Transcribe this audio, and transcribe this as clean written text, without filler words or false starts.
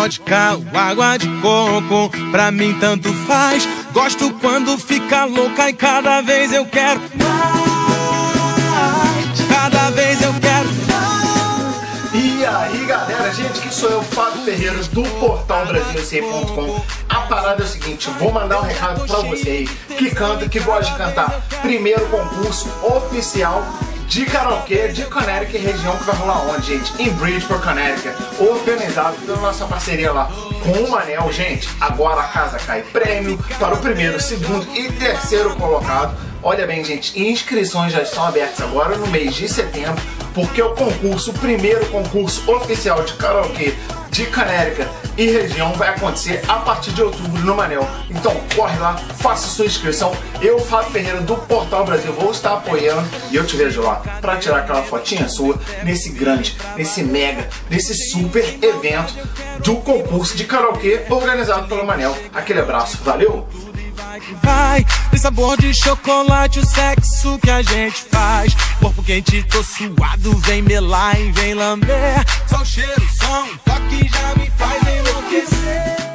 vodka ou água de coco, pra mim tanto faz. Gosto quando fica louca e cada vez eu quero mais. Cada vez eu quero mais. E aí galera, gente, que sou eu, Fábio Ferreira, do portal Brasil100.com. A parada é o seguinte, vou mandar um recado pra você aí que canta, que gosta de cantar. Primeiro concurso oficial de karaokê de Connecticut, região que vai rolar onde, gente? Em Bridgeport, Connecticut, organizado pela nossa parceria lá com o Manel. Gente, agora a casa cai prêmio para o primeiro, segundo e terceiro colocado. Olha bem, gente, inscrições já estão abertas agora no mês de setembro, porque o concurso, o primeiro concurso oficial de karaokê de Connecticut e região vai acontecer a partir de outubro no Manel. Então corre lá, faça sua inscrição. Eu, Fábio Ferreira, do Portal Brasil, vou estar apoiando e eu te vejo lá para tirar aquela fotinha sua nesse grande, nesse mega, nesse super evento do concurso de karaokê organizado pelo Manel. Aquele abraço, valeu! Vai, tem sabor de chocolate, o sexo que a gente faz. Corpo quente, tô suado, vem melar e vem lamber. Só o cheiro, som, toque já me faz enlouquecer.